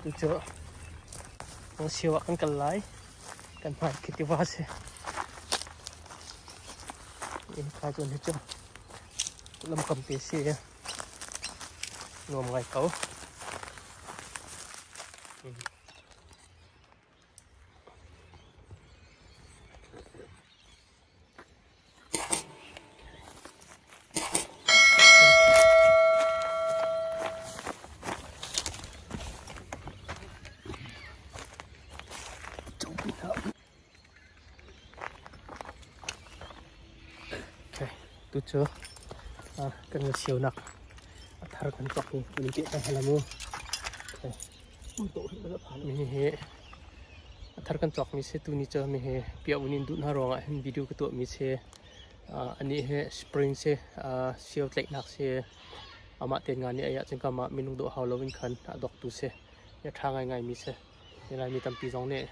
tu cho nó siêu ăn cần lái cần phải cái tiêu hóa xe in khai cho nó cho lâm cầm tiền xe ngồi ngoài cấu tu cho cần người siêu nặng thar cần chọc mình tiện tay là mua mình he thar cần chọc mình sẽ tu ni cho mình he bia unin đun hà rong anh video cái tụi mình sẽ anh ấy he spring sẽ siêu lạnh nặng sẽ mà tiền ngàn này ấy chẳng cả mà mình độ hào lâu mình khẩn đọc tu sẽ nhà thang ngày ngày mình sẽ như là mình tầm pi giống này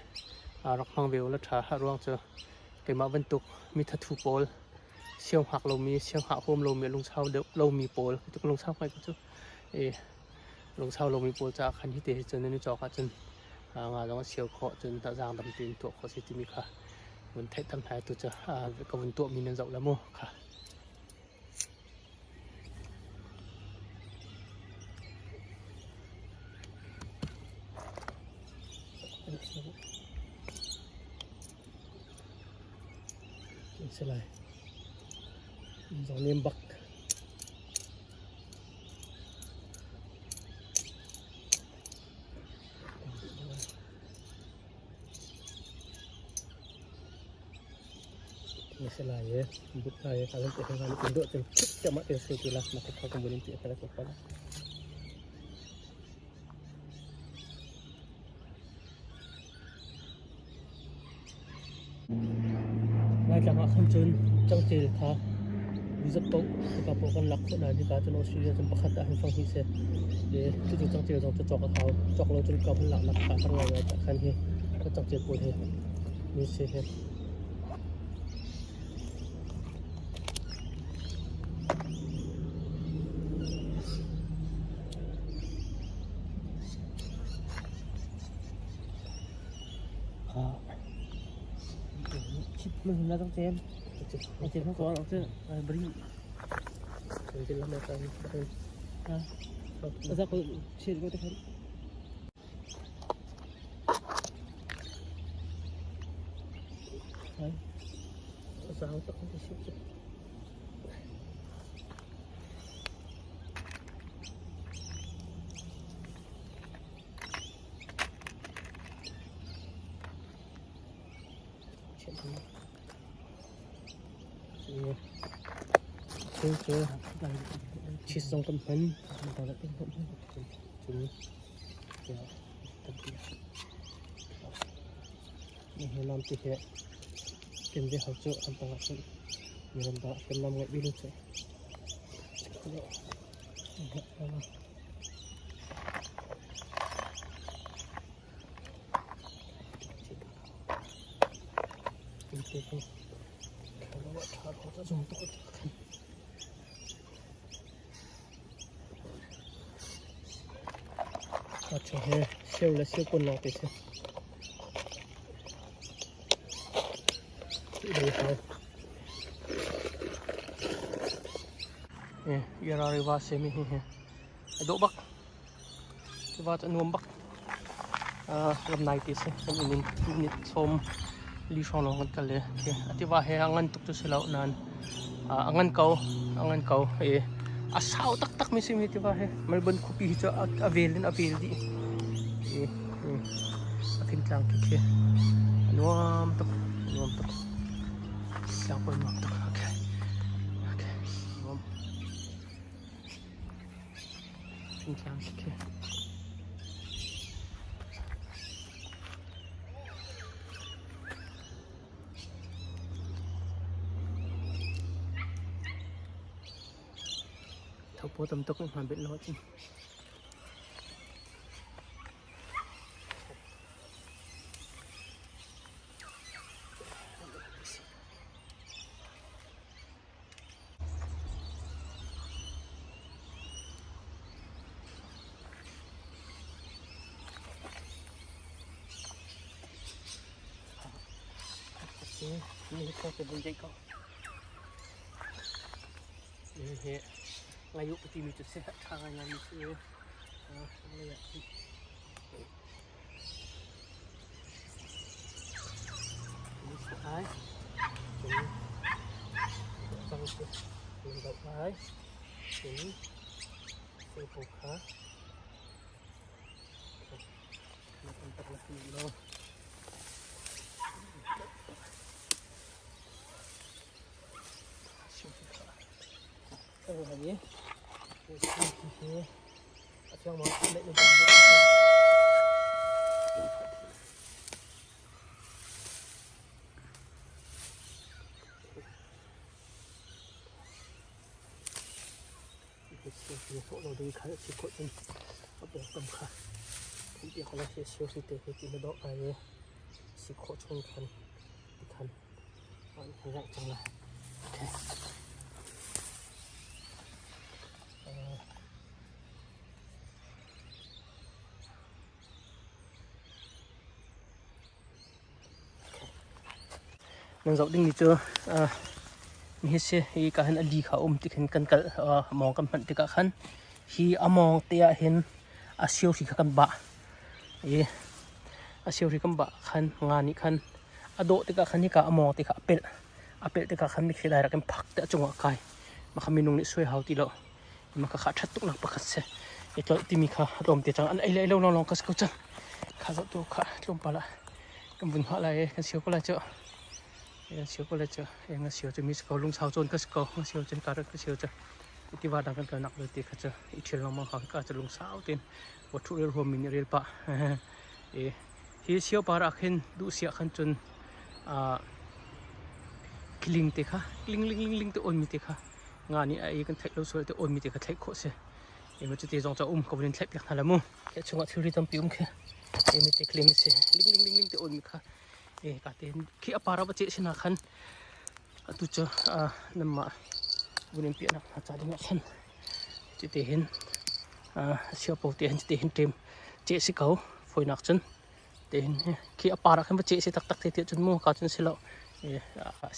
rắc mang về là thả hà rong cho cái mà vẫn tục mình thật thu ball siêuหักเรามีเชี่ยวหักโฮมเรามีลงเช่าเดี๋ยวเรามีโปลจุกลงเช่าไปก็จุลงเช่าเรามีโปลจากคันที่เตะจนในจอค่ะจนงานเราเชี่ยวเคาะจนตะจางดำตีนตัวเขาสิที่มีค่ะมันเททำท้ายตัวจะกับวันตัวมีเงินเจ้าแล้วมั้งค่ะนี่สิไรdòng niêm bắc ini selai buk saya kalau untuk kali pinduk tu cuma terus itulah maka kau kemudian tidak ada kepala ngay chẳng hạn không chân trong tiền khá rất tốt thì các bộ con lắc chỗ này thì cả cho nó suy ra trong bắc hạt anh phong hi xe để cái chỗ trong chiều trong cho chọc khảo chọc lâu trên cầm lắc lắc cả thằng ngày cả khăn hi cái trong chiều buồn hi như xe hết mình là trong trên trên không có chứ bری trên làm cái ra có trên có thể thấy đấy sao tao không thể xếp chưa chỉ xong tầm phân tao đã tính không chúng mình làm thì hệ kiếm về học chỗ ăn tao sẽ mình làm đó cần làm ngày đi luôn sẽ dùng tốt अच्छा है siêu là siêu quần lọt thì sao đây thôi giờ ra riva xem mình đỗ bắc riva cho nuông bắc lần này thì sẽ mình xôm li xong nó cònเลยที่ว่าให้อันตุกจะเสลานั่นอันเก่าasal tak mesti mesti bah Melbourne kopi hijau avail di akin lang kike nuam tok siapa nuam tok okay nuam akin lang kike thâu po tầm tốc hoàn biết nói chứ นี่ก็เป็นใจก็นี่เฮอายุปฏิมีจุดเสียทางงานมีชื่ออะไรอย่างนี้สุดท้ายฟังสิเป็นดอกไม้สีสีผูกขามันเป็นตะกั่วนี่เนาะอย่างนี้ช่วงมองเล็กลงไปเราดูค่ะสิคนเอาเปลือกกำค่ะที่เดี๋ยวเขาจะเชี่ยวสิเตะกินดอกอะไรสิโคชงกันทันอันนี้แรงจังเลยโอเคนังดอกดิ้งนี่เจอมีเสียฮีการอันดีเขาที่เห็นกันกันมองกันพันติกะขันฮีมองเตียเห็นอาเซียวที่กันบะอาเซียวที่กันบะขันงานนี้ขันอโดติกะขันนี่กะมองติกะเปลติกะขันมีคือได้รักกันพักแต่จงกายมาขมินุงนี่ช่วยเขาตีเรามาขาดชัดตุกหนักประคัตเสียไอ้ตัวที่มีข้ารวมตีจังอันไอ้เล่ลองก็สกุลจังข้าจะตัวข้าลงไปละกันบุญอะไรกันเชียวก็เลยเจ้ายังเชียวก็เลยเจอยังเชียวจะมีสกอลุงสาวโจนก็สกอเชียวจะการก็เชียวจะที่ว่าดังกันกันหนักเลยตีก็จะอีเชียวเรามาหาก็จะลุงสาวเต็มวัตถุเรื่องรวมมินเรียลปะที่เชียวปารักเห็นดูเสียขันจนคลิงเตะค่ะลิงตัวอ่อนมีเตะค่ะงานนี้ไอ้กันเทคเราสวยตัวอ่อนมีเตะค่ะเทคโคเสียมันจะตีจงจะก็เป็นเทคอย่างนั้นละมั้งแค่ช่วงที่ริทัมพิมค่ะมีเตะคลิงเสียลิงตัวอ่อนมีค่ะกาเตนขี้อปาราบเจชนะขันตุจน้ำมาบุญเปียนักอาจารย์นักขันจะเตหินเชื่อปูเตหินจะเตหินเต็มเจสิเขาฝอยนักจนเตหินขี้อปาราขันเจสิตักเตะจนมูกาจนเสลา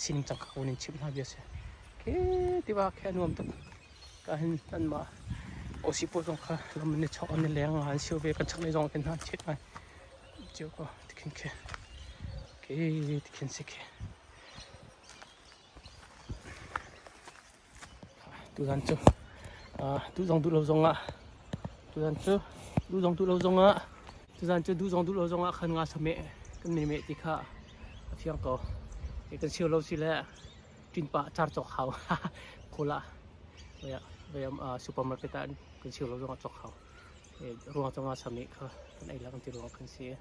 สินจังเขาเนี่ยชิบหายเบียร์ที่ว่าแค่นวมตักการเห็นนั่นมาโอสิปูตรงค่ะแล้วมันเนี่ยชอบอันนี้แรงงานเชื่อเวกันชักในรองกันนั่นเช็ดไปเจ้าก็ที่ขึ้นแค่ที่ขึ้นสิแค่ดูดันจูดูจงดูเราจงอ่ะดูดันจูดูจงดูเราจงอ่ะดูดันจูดูจงดูเราจงอ่ะขันงาสมัยกันเมย์ที่ข้าเที่ยงก็กันเชื่อเราสิแหละจินปะจาร์จอกเขาโคละเวลาซูเปอร์มาร์เก็ตกันเชื่อเราจงอ่ะจอกเขารวงจงอ่ะสมัยค่ะกันไอ้ละกันที่รวงกันเสีย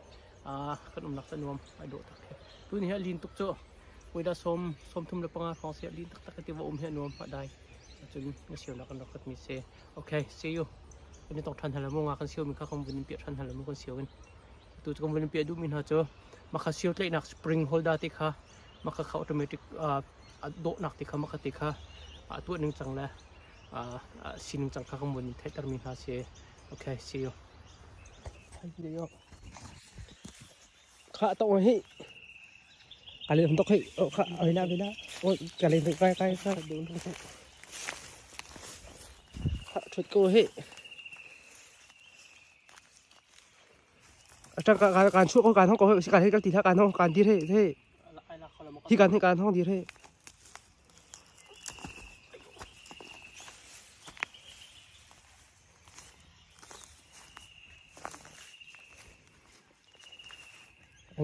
ขนมนักสนวมไอโดตักตัวนี้ลินตุกโจ้เวลาส้มทุ่มเล็บงาของเสียลินตักที่ว่าเห็นนวมได้จนเชียวนักกันนักมีเซโอเค see you วันนี้ต้องทันทันละมั่งกันเชียวมีข้าคำวันนี้เปียทันทันละมั่งกันเชียวกันตัวจะคำวันนี้เปียดูมินฮะเจ้ามาข้าเชียวเลยนักสปริงโฮลดาติค่ะมาข้าเขาออโตเมติกโดนักติค่ะมาข้าติค่ะตัวหนึ่งจังละสิ่งหนึ่งจังข้าคำวันนี้เทตร์มินฮะเซโอเค see you เดี๋ยวข้าต้องให้การเล่นต้องให้ข้าเอาไปนะโอ้ยการเล่นใกล้ข้าดูตรงนี้ข้าชุดโก้ให้จากการช่วยการท่องก็ให้การให้การตีท่าการท่องการดีให้ที่การให้การท่องดีให้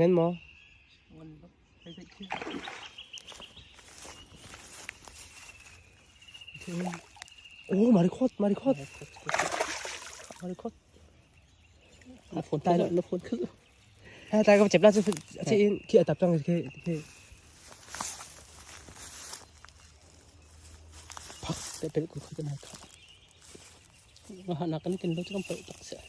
งั้นมั้งโอ้มาริคอดฝนตายแล้วฝนคือตายก็เจ็บแล้วจะขี้อัดตับจังเลยพักแต่เป็นกูคือจะมาถ่ายมาหานักกันกินแล้วจะต้องไปตักเสีย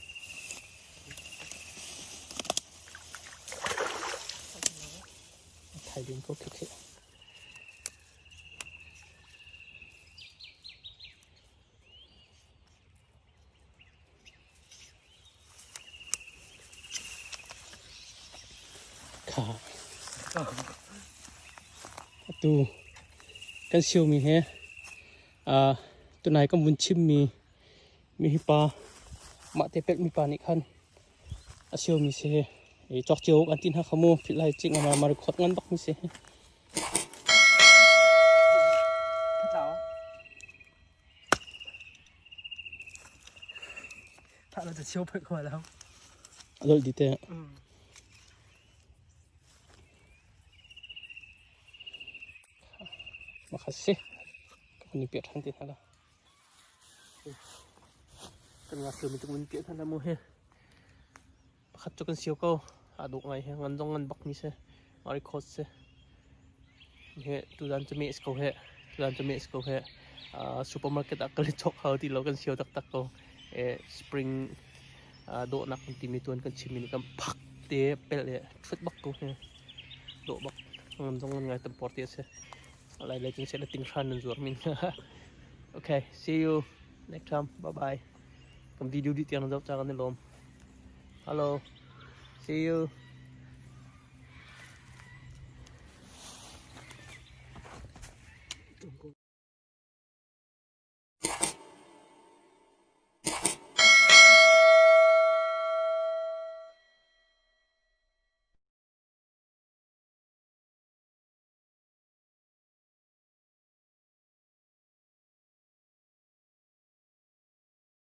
ถ่ายดินก็คือ tu kan siêu mi he tu này con muốn chim mi hipa mạ tê pek mi pa ni khan siêu mi se chọc chiếu ăn tin ha khamo fit lai ching mà khot ngan bak mi se thà là siêu phải khỏi đâu rồi đi tê makasih ini piat hanti hala kan ngasih untuk menpiat hala mo he khat cho kan siêu câu aduk ngai he ngan dong ngan bak mi se ari khot se he tu dan chami sko he tu dan chami sko he supermarket akal chok hau ti lo kan siêu tak tak ko spring do nak ti mi tuan kan chimi ni kan phak te pel le thut bak ko he do bak ngan dong ngai tam porti se lại lại chính sẽ là tinh thần rồi mình okay see you next time bye bye cầm video đi tiền nó dốc cho con lên lồm hello see you